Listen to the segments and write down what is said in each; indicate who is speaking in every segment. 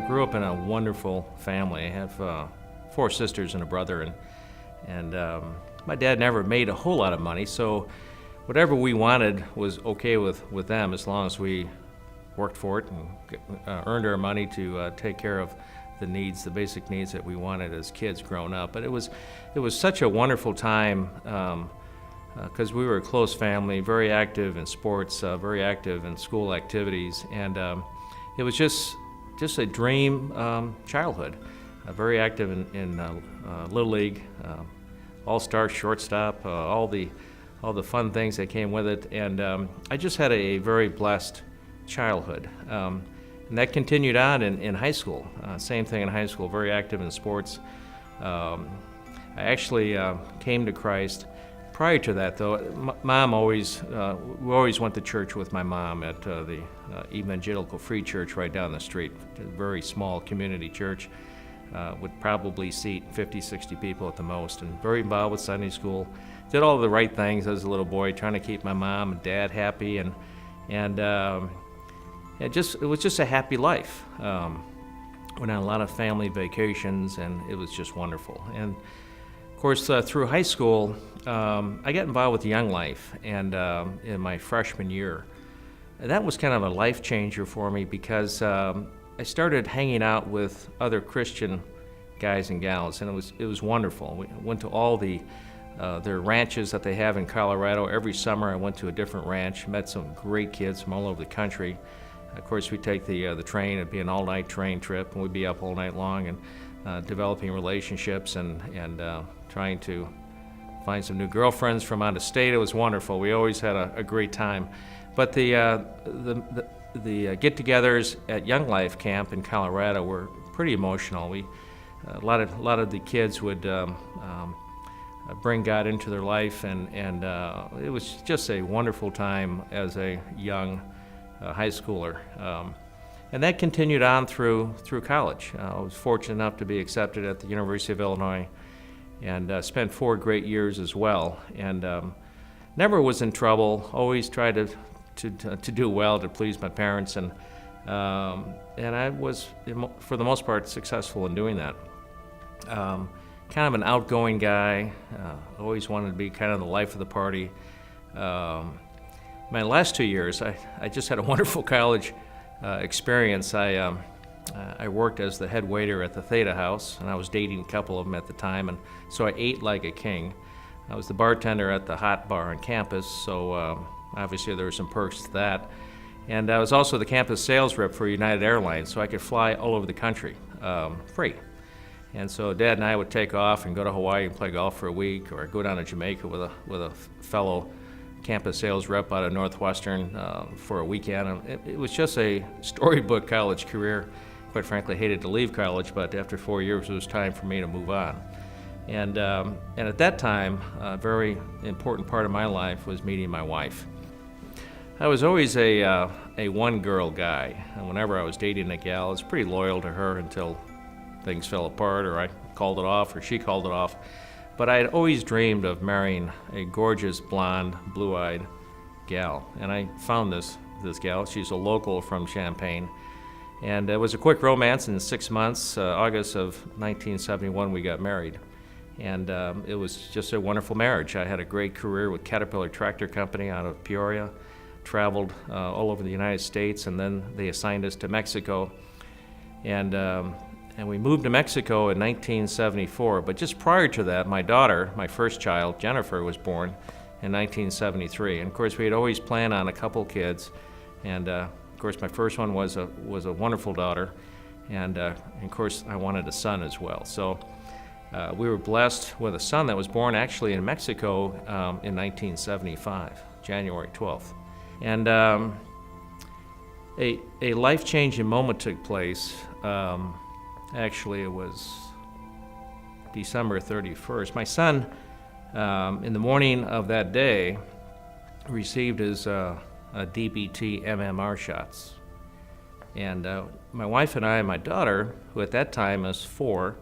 Speaker 1: grew up in a wonderful family. I have 4 sisters and a brother, and my dad never made a whole lot of money, so whatever we wanted was okay with them as long as we worked for it and earned our money to take care of the needs, the basic needs that we wanted as kids growing up. But it was such a wonderful time because we were a close family, very active in sports, very active in school activities, and it was just a dream childhood. Very active in Little League, all-star shortstop, all the fun things that came with it, and I just had a very blessed childhood. And that continued on in high school. Same thing in high school, very active in sports. I actually came to Christ. Prior to that, though, we always went to church with my mom at the Evangelical Free Church right down the street. A very small community church, would probably seat 50, 60 people at the most, and very involved with Sunday school. Did all the right things as a little boy, trying to keep my mom and dad happy, and it was just a happy life. Went on a lot of family vacations, and it was just wonderful. And of course, through high school, I got involved with Young Life, and in my freshman year, that was kind of a life changer for me because I started hanging out with other Christian guys and gals, and it was wonderful. We went to all their ranches that they have in Colorado. Every summer, I went to a different ranch, met some great kids from all over the country. Of course, we'd take the train. It'd be an all-night train trip, and we'd be up all night long and developing relationships and trying to find some new girlfriends from out of state. It was wonderful. We always had a great time. But the get-togethers at Young Life Camp in Colorado were pretty emotional. A lot of the kids would bring God into their life, and it was just a wonderful time as a young high schooler. And that continued on through college. I was fortunate enough to be accepted at the University of Illinois and spent 4 great years as well. And never was in trouble, always tried to do well, to please my parents, and I was, for the most part, successful in doing that. Kind of an outgoing guy, always wanted to be kind of the life of the party. My last 2 years, I just had a wonderful college experience. I worked as the head waiter at the Theta House, and I was dating a couple of them at the time, and so I ate like a king. I was the bartender at the hot bar on campus, so obviously there were some perks to that. And I was also the campus sales rep for United Airlines, so I could fly all over the country free. And so Dad and I would take off and go to Hawaii and play golf for a week, or go down to Jamaica with a fellow campus sales rep out of Northwestern for a weekend. And it was just a storybook college career. Quite frankly, hated to leave college, but after 4 years, it was time for me to move on. And at that time, a very important part of my life was meeting my wife. I was always a one-girl guy, and whenever I was dating a gal, I was pretty loyal to her until things fell apart, or I called it off, or she called it off. But I had always dreamed of marrying a gorgeous, blonde, blue-eyed gal, and I found this gal. She's a local from Champaign, and it was a quick romance in 6 months. August of 1971, we got married, and it was just a wonderful marriage. I had a great career with Caterpillar Tractor Company out of Peoria, traveled all over the United States, and then they assigned us to Mexico, and we moved to Mexico in 1974, but just prior to that, my daughter, my first child, Jennifer, was born in 1973. And of course, we had always planned on a couple kids, and of course, my first one was a wonderful daughter, and of course, I wanted a son as well. So we were blessed with a son that was born actually in Mexico in 1975, January 12th. And a life-changing moment took place. Actually, it was December 31st. My son, in the morning of that day, received his DBT MMR shots. And my wife and I and my daughter, who at that time was 4,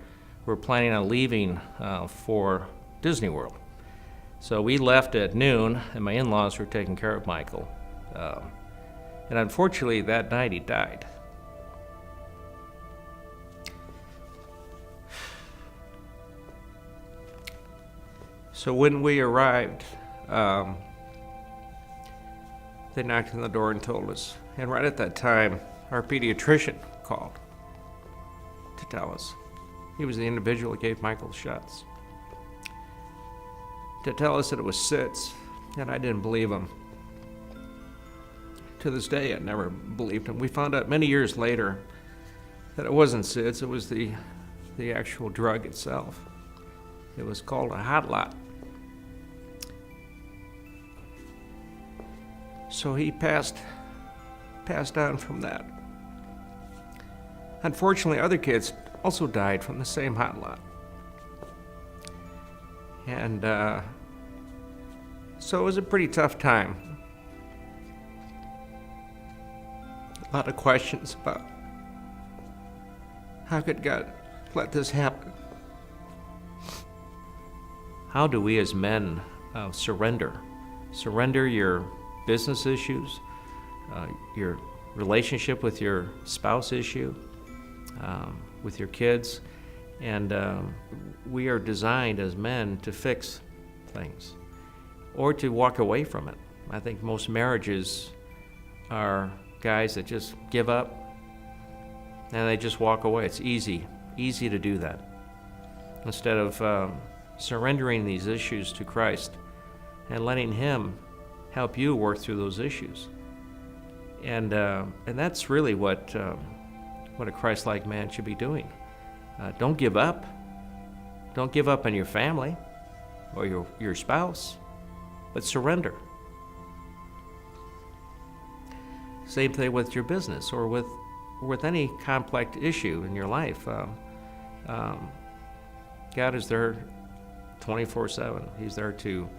Speaker 1: were planning on leaving for Disney World. So we left at noon, and my in-laws were taking care of Michael. And unfortunately, that night he died. So when we arrived, they knocked on the door and told us. And right at that time, our pediatrician called to tell us. He was the individual that gave Michael the shots. To tell us that it was SIDS, and I didn't believe him. To this day, I never believed him. We found out many years later that it wasn't SIDS, it was the actual drug itself. It was called a hot lot. So he passed on from that. Unfortunately, other kids also died from the same hot lot. And so it was a pretty tough time. A lot of questions about how could God let this happen? How do we as men surrender? Surrender your business issues, your relationship with your spouse issue, with your kids. And we are designed as men to fix things or to walk away from it. I think most marriages are guys that just give up and they just walk away. It's easy to do that. Instead of surrendering these issues to Christ and letting Him help you work through those issues. And that's really what a Christ-like man should be doing. Don't give up. Don't give up on your family or your spouse, but surrender. Same thing with your business or with any complex issue in your life. God is there 24/7. He's there to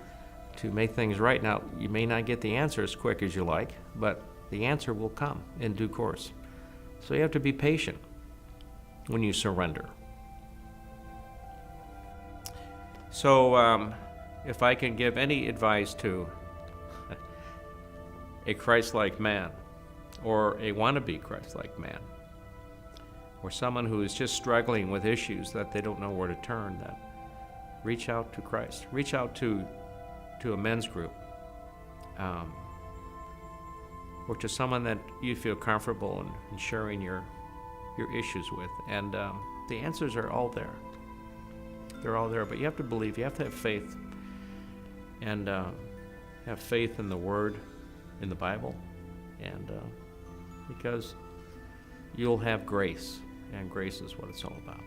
Speaker 1: make things right. Now, you may not get the answer as quick as you like, but the answer will come in due course. So you have to be patient when you surrender. So if I can give any advice to a Christ-like man or a wannabe Christ-like man or someone who is just struggling with issues that they don't know where to turn, that reach out to Christ. Reach out to a men's group or to someone that you feel comfortable in sharing your issues with. And the answers are all there. They're all there, but you have to believe. You have to have faith. And have faith in the Word, in the Bible. And because you'll have grace. And grace is what it's all about.